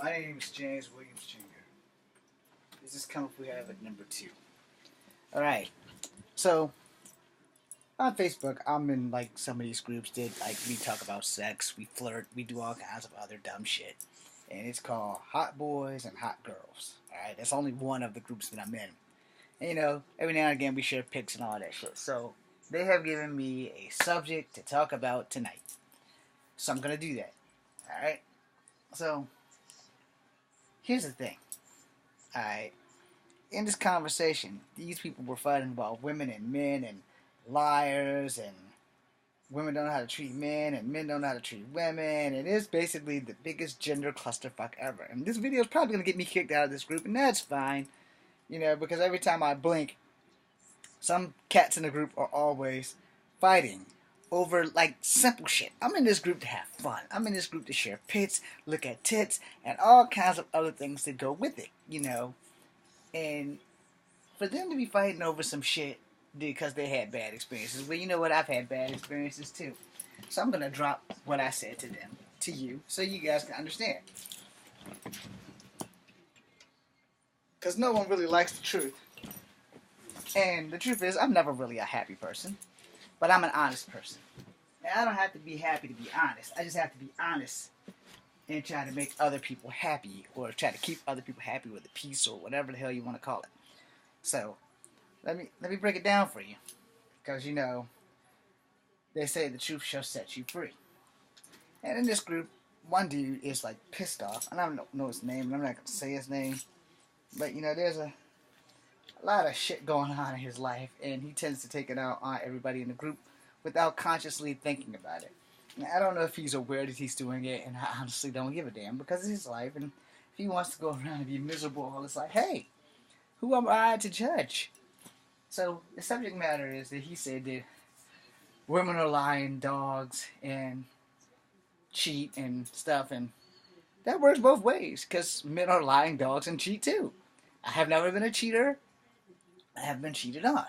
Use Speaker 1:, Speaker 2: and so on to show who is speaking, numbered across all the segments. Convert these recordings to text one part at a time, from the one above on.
Speaker 1: My name is James Williams Jr. This is Come If We Have It number 2. Alright, so on Facebook, I'm in like some of these groups that like we talk about sex, we flirt, we do all kinds of other dumb shit. And it's called Hot Boys and Hot Girls. Alright, that's only one of the groups that I'm in. And, every now and again we share pics and all that shit. So they have given me a subject to talk about tonight. So I'm gonna do that. Alright? So here's the thing. Alright. In this conversation, these people were fighting about women and men and liars and women don't know how to treat men and men don't know how to treat women, and it's basically the biggest gender clusterfuck ever. And this video is probably going to get me kicked out of this group, and that's fine, because every time I blink, some cats in the group are always fighting over like simple shit. I'm in this group to have fun. I'm in this group to share pits, look at tits, and all kinds of other things that go with it, And for them to be fighting over some shit because they had bad experiences, well, you know what? I've had bad experiences too. So I'm going to drop what I said to them, to you, so you guys can understand. Because no one really likes the truth. And the truth is, I'm never really a happy person. But I'm an honest person. And I don't have to be happy to be honest. I just have to be honest and try to make other people happy, or try to keep other people happy with a peace, or whatever the hell you want to call it. So, let me break it down for you, because they say the truth shall set you free. And in this group, one dude is like pissed off, and I don't know his name, and I'm not gonna say his name, but there's a lot of shit going on in his life, and he tends to take it out on everybody in the group without consciously thinking about it. I don't know if he's aware that he's doing it, and I honestly don't give a damn, because it's his life, and if he wants to go around and be miserable, it's like, hey, who am I to judge? So, the subject matter is that he said that women are lying dogs and cheat and stuff, and that works both ways, because men are lying dogs and cheat too. I have never been a cheater. I have been cheated on.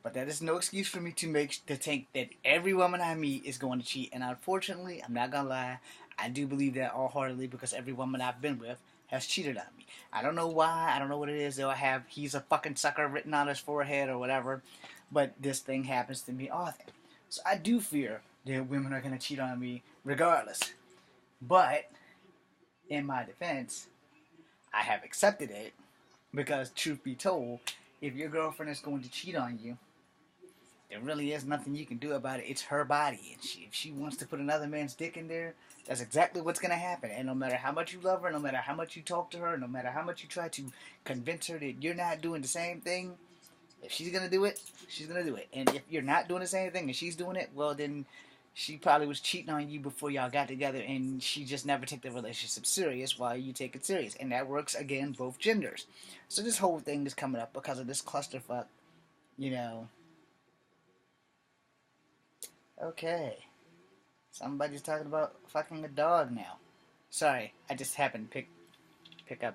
Speaker 1: But that is no excuse for me to think that every woman I meet is going to cheat. And unfortunately, I'm not going to lie, I do believe that wholeheartedly, because every woman I've been with has cheated on me. I don't know why, I don't know what it is. They'll have "he's a fucking sucker" written on his forehead or whatever. But this thing happens to me often. So I do fear that women are going to cheat on me regardless. But, in my defense, I have accepted it, because truth be told, if your girlfriend is going to cheat on you, there really is nothing you can do about it. It's her body, and if she wants to put another man's dick in there, that's exactly what's going to happen. And no matter how much you love her, no matter how much you talk to her, no matter how much you try to convince her that you're not doing the same thing, if she's going to do it, she's going to do it. And if you're not doing the same thing and she's doing it, well, then she probably was cheating on you before y'all got together, and she just never took the relationship serious while you take it serious. And that works, again, both genders. So this whole thing is coming up because of this clusterfuck, Okay. Somebody's talking about fucking a dog now. Sorry, I just happened to pick up,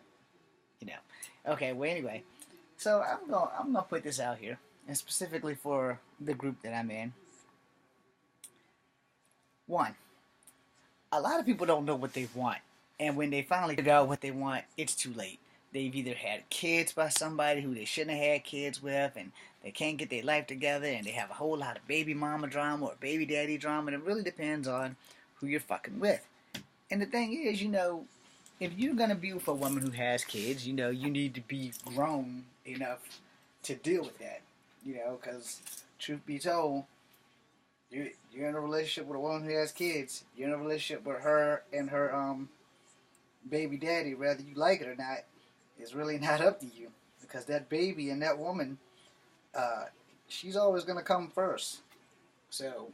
Speaker 1: Okay, well, anyway. So I'm gonna put this out here, and specifically for the group that I'm in. One, a lot of people don't know what they want, and when they finally figure out what they want, it's too late. They've either had kids by somebody who they shouldn't have had kids with, and they can't get their life together, and they have a whole lot of baby mama drama or baby daddy drama, and it really depends on who you're fucking with. And the thing is, if you're going to be with a woman who has kids, you need to be grown enough to deal with that, because truth be told, you're in a relationship with a woman who has kids. You're in a relationship with her and her baby daddy, whether you like it or not. It's really not up to you, because that baby and that woman, she's always going to come first. So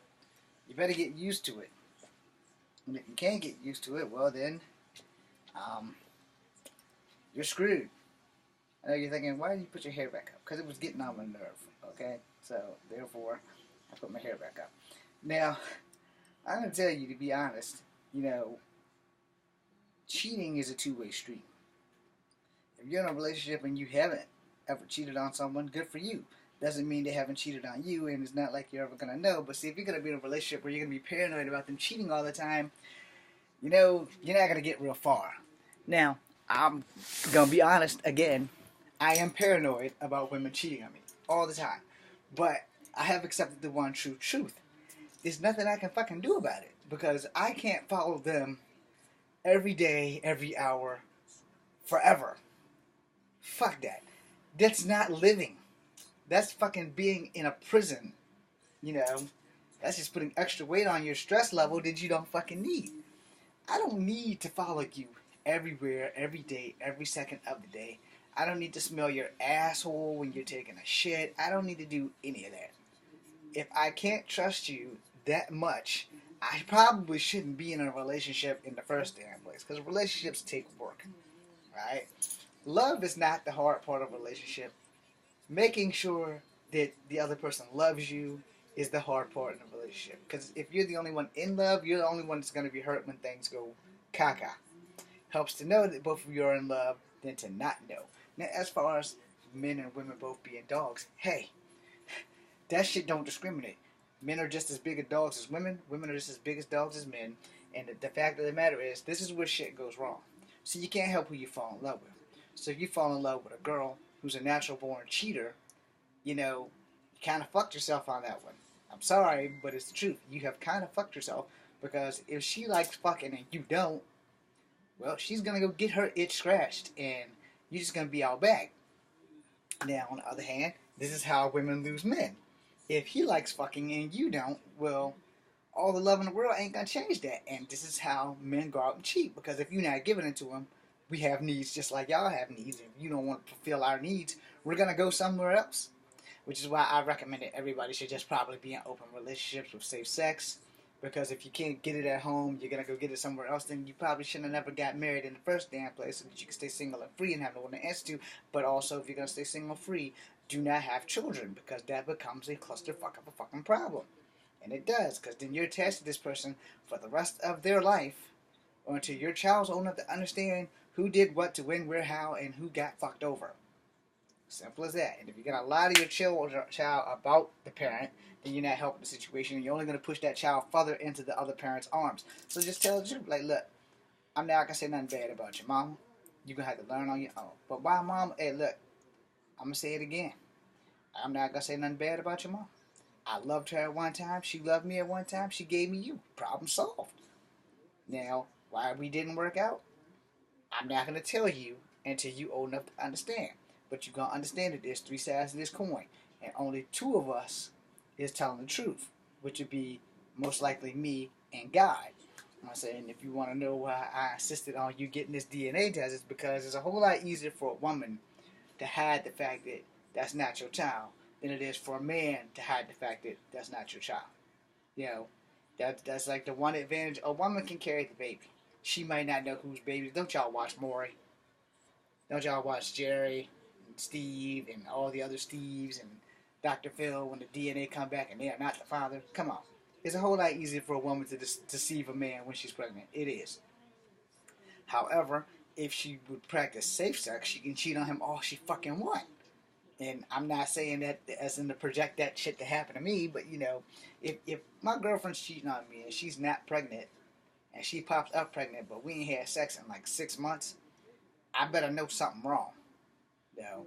Speaker 1: you better get used to it. And if you can't get used to it, well then, you're screwed. I know you're thinking, why did you put your hair back up? Because it was getting on my nerve, okay? So, therefore, I put my hair back up. Now, I'm going to tell you, to be honest, cheating is a two-way street. If you're in a relationship and you haven't ever cheated on someone, good for you. Doesn't mean they haven't cheated on you, and it's not like you're ever going to know. But see, if you're going to be in a relationship where you're going to be paranoid about them cheating all the time, you're not going to get real far. Now, I'm gonna be honest again. I am paranoid about women cheating on me all the time. But I have accepted the one true truth. There's nothing I can fucking do about it because I can't follow them every day, every hour, forever. Fuck that. That's not living. That's fucking being in a prison, you know. That's just putting extra weight on your stress level that you don't fucking need. I don't need to follow you everywhere, every day, every second of the day. I don't need to smell your asshole when you're taking a shit. I don't need to do any of that. If I can't trust you that much, I probably shouldn't be in a relationship in the first damn place. Because relationships take work, right? Love is not the hard part of a relationship. Making sure that the other person loves you is the hard part in a relationship. Because if you're the only one in love, you're the only one that's going to be hurt when things go caca. Helps to know that both of you are in love than to not know. Now, as far as men and women both being dogs, hey, that shit don't discriminate. Men are just as big as dogs as women. Women are just as big as dogs as men. And the fact of the matter is, this is where shit goes wrong. So you can't help who you fall in love with. So if you fall in love with a girl who's a natural born cheater, you know, you kind of fucked yourself on that one. I'm sorry, but it's the truth. You have kind of fucked yourself because if she likes fucking and you don't, well, she's gonna go get her itch scratched, and you're just gonna be out back. Now, on the other hand, this is how women lose men. If he likes fucking and you don't, well, all the love in the world ain't gonna change that. And this is how men go out and cheat. Because if you're not giving it to them, we have needs just like y'all have needs. If you don't want to fulfill our needs, we're gonna go somewhere else. Which is why I recommend that everybody should just probably be in open relationships with safe sex. Because if you can't get it at home, you're gonna go get it somewhere else. Then you probably shouldn't have never got married in the first damn place, so that you can stay single and free and have no one to answer to. But also, if you're gonna stay single free, do not have children because that becomes a clusterfuck of a fucking problem. And it does, because then you're attached to this person for the rest of their life, or until your child's old enough to understand who did what to when, where, how, and who got fucked over. Simple as that. And if you got to lie to your child about the parent, then you're not helping the situation. And you're only going to push that child further into the other parent's arms. So just tell the truth. Like, look, I'm not going to say nothing bad about your mama. You're going to have to learn on your own. But why mom? Hey, look, I'm going to say it again. I'm not going to say nothing bad about your mom. I loved her at one time. She loved me at one time. She gave me you. Problem solved. Now, why we didn't work out, I'm not going to tell you until you old enough to understand. But you're going to understand that there's three sides to this coin. And only two of us is telling the truth, which would be most likely me and God. I'm saying, if you want to know why I insisted on you getting this DNA test, it's because it's a whole lot easier for a woman to hide the fact that that's not your child than it is for a man to hide the fact that that's not your child. You know, that's like the one advantage. A woman can carry the baby. She might not know whose baby. Don't y'all watch Maury? Don't y'all watch Jerry and Steve and all the other Steves and Dr. Phil when the DNA come back and they are not the father? Come on. It's a whole lot easier for a woman to deceive a man when she's pregnant. It is. However, if she would practice safe sex, she can cheat on him all she fucking wants. And I'm not saying that as in to project that shit to happen to me, but you know, if my girlfriend's cheating on me and she's not pregnant, and she pops up pregnant, but we ain't had sex in like 6 months, I better know something wrong. You know?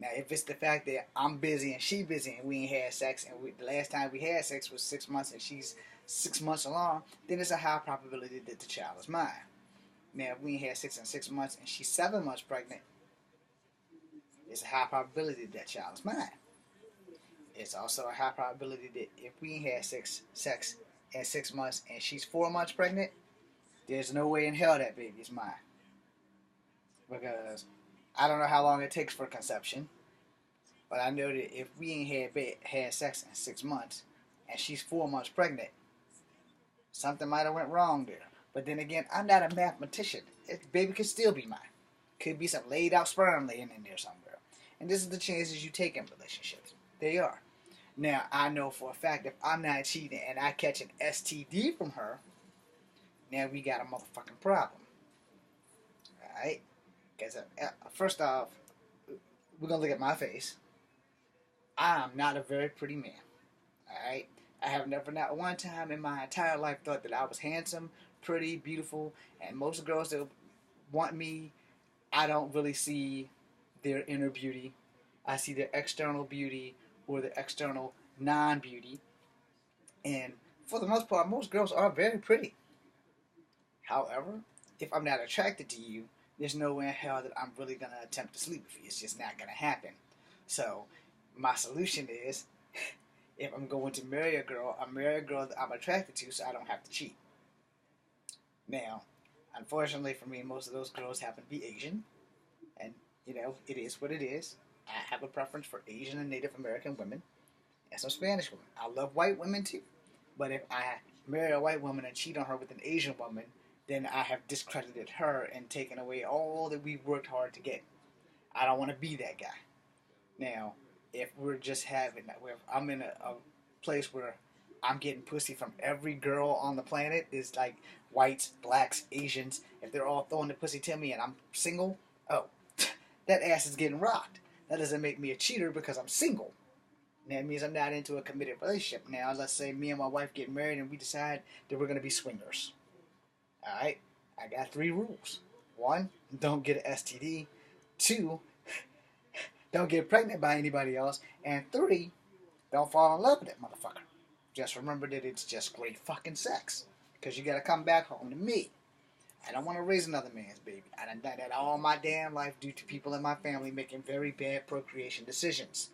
Speaker 1: Now, if it's the fact that I'm busy and she busy and we ain't had sex, and the last time we had sex was 6 months and she's 6 months along, then it's a high probability that the child is mine. Now, if we ain't had sex in 6 months and she's 7 months pregnant, it's a high probability that that child is mine. It's also a high probability that if we ain't had sex in 6 months and she's 4 months pregnant, there's no way in hell that baby is mine. Because I don't know how long it takes for conception, but I know that if we ain't had sex in 6 months and she's 4 months pregnant, something might have went wrong there. But then again, I'm not a mathematician. Baby could still be mine. Could be some laid out sperm laying in there somewhere. And this is the chances you take in relationships. They are. Now, I know for a fact if I'm not cheating and I catch an STD from her, now we got a motherfucking problem. Alright? Because first off, we're going to look at my face. I'm not a very pretty man. Alright? I have never, not one time in my entire life, thought that I was handsome, pretty, beautiful, and most girls that want me, I don't really see their inner beauty. I see their external beauty or the external non-beauty. And for the most part, most girls are very pretty. However, if I'm not attracted to you, there's no way in hell that I'm really going to attempt to sleep with you. It's just not going to happen. So, my solution is if I'm going to marry a girl, I marry a girl that I'm attracted to so I don't have to cheat. Now, unfortunately for me, most of those girls happen to be Asian. And, it is what it is. I have a preference for Asian and Native American women and some Spanish women. I love white women too. But if I marry a white woman and cheat on her with an Asian woman, then I have discredited her and taken away all that we've worked hard to get. I don't want to be that guy. Now, if we're just having, if I'm in a place where I'm getting pussy from every girl on the planet, is like whites, blacks, Asians, if they're all throwing the pussy to me and I'm single, oh, that ass is getting rocked. That doesn't make me a cheater because I'm single. That means I'm not into a committed relationship. Now, let's say me and my wife get married and we decide that we're going to be swingers. Alright? I got 3 rules. 1, don't get an STD. 2, don't get pregnant by anybody else. And 3, don't fall in love with that motherfucker. Just remember that it's just great fucking sex. Because you got to come back home to me. I don't want to raise another man's baby. I done done that all my damn life due to people in my family making very bad procreation decisions.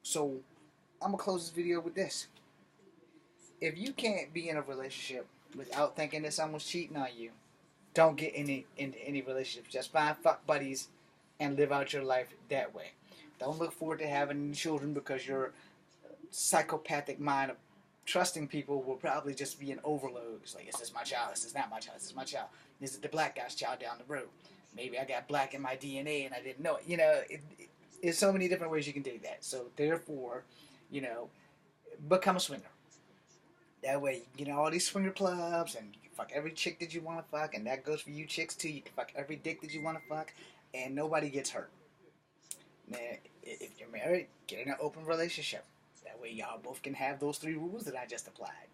Speaker 1: So, I'm going to close this video with this. If you can't be in a relationship without thinking that someone's cheating on you, don't get into any relationships. Just find fuck buddies and live out your life that way. Don't look forward to having any children because your psychopathic mind of trusting people will probably just be an overload. It's like, is this my child? Is this not my child? Is this my child? Is it the black guy's child down the road? Maybe I got black in my DNA and I didn't know it. There's so many different ways you can do that. So therefore, become a swinger. That way you can get all these swinger clubs and you can fuck every chick that you want to fuck, and that goes for you chicks too. You can fuck every dick that you want to fuck and nobody gets hurt. Now, if you're married, get in an open relationship. That way y'all both can have those 3 rules that I just applied.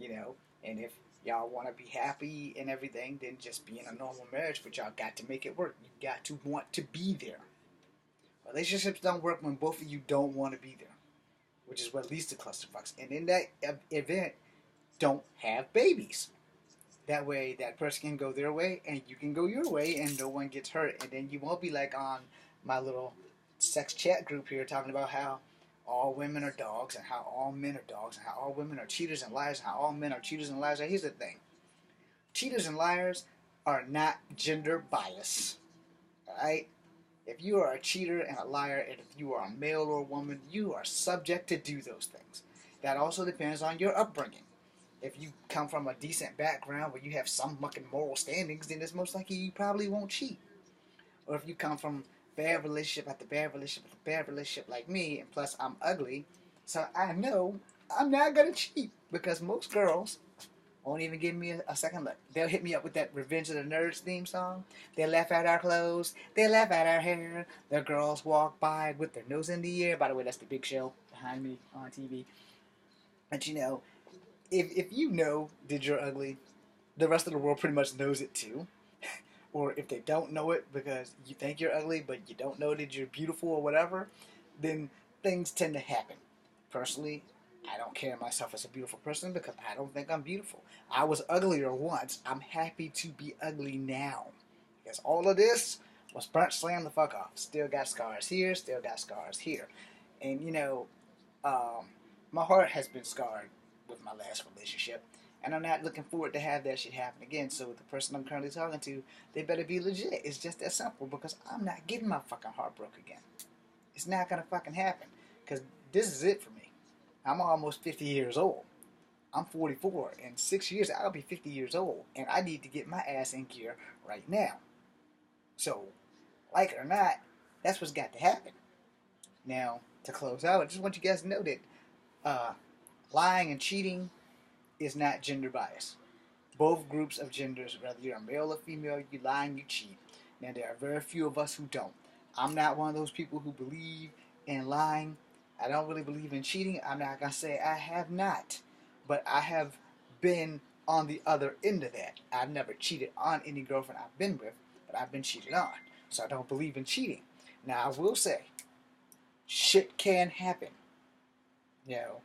Speaker 1: And if y'all want to be happy and everything, then just be in a normal marriage, but y'all got to make it work. You got to want to be there. Relationships don't work when both of you don't want to be there, which is what leads to clusterfucks. And in that event, don't have babies. That way, that person can go their way, and you can go your way, and no one gets hurt. And then you won't be like on my little sex chat group here talking about how all women are dogs, and how all men are dogs, and how all women are cheaters and liars, and how all men are cheaters and liars. Now, here's the thing. Cheaters and liars are not gender biased. Alright? If you are a cheater and a liar, and if you are a male or a woman, you are subject to do those things. That also depends on your upbringing. If you come from a decent background where you have some fucking moral standings, then it's most likely you probably won't cheat. Or if you come from bad relationship after bad relationship after bad relationship like me, and plus I'm ugly, so I know I'm not going to cheat because most girls won't even give me a second look. They'll hit me up with that Revenge of the Nerds theme song. They'll laugh at our clothes. They'll laugh at our hair. The girls walk by with their nose in the air. By the way, that's the big show behind me on TV. But if you know that you're ugly, the rest of the world pretty much knows it too. Or if they don't know it because you think you're ugly but you don't know that you're beautiful or whatever, then things tend to happen. Personally, I don't carry myself as a beautiful person because I don't think I'm beautiful. I was uglier once. I'm happy to be ugly now. Because all of this was burnt slam the fuck off. Still got scars here, still got scars here. And my heart has been scarred with my last relationship. And I'm not looking forward to have that shit happen again. So the person I'm currently talking to, they better be legit. It's just that simple because I'm not getting my fucking heart broke again. It's not gonna fucking happen. Because this is it for me. I'm almost 50 years old. I'm 44. In 6 years, I'll be 50 years old. And I need to get my ass in gear right now. So, like it or not, that's what's got to happen. Now, to close out, I just want you guys to know that lying and cheating is not gender bias. Both groups of genders, whether you're a male or female, you lie and you cheat. Now, there are very few of us who don't. I'm not one of those people who believe in lying. I don't really believe in cheating. I'm not going to say I have not. But I have been on the other end of that. I've never cheated on any girlfriend I've been with. but I've been cheated on. So I don't believe in cheating. Now, I will say, shit can happen. You know,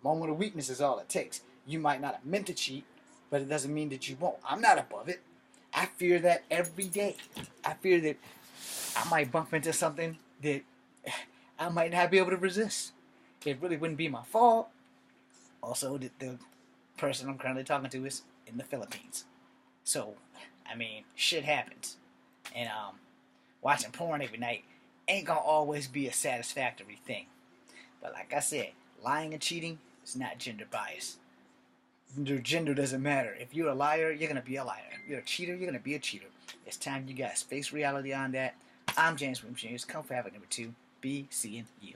Speaker 1: moment of weakness is all it takes. You might not have meant to cheat, but it doesn't mean that you won't. I'm not above it. I fear that every day. I fear that I might bump into something that I might not be able to resist. It really wouldn't be my fault. Also, the person I'm currently talking to is in the Philippines. So, I mean, shit happens. And watching porn every night ain't gonna always be a satisfactory thing. But like I said, lying and cheating is not gender bias. Your gender doesn't matter. If you're a liar, you're gonna be a liar. If you're a cheater, you're gonna be a cheater. It's time you guys face reality on that. I'm James Williams Jr. Come for having number 2. Be seeing you.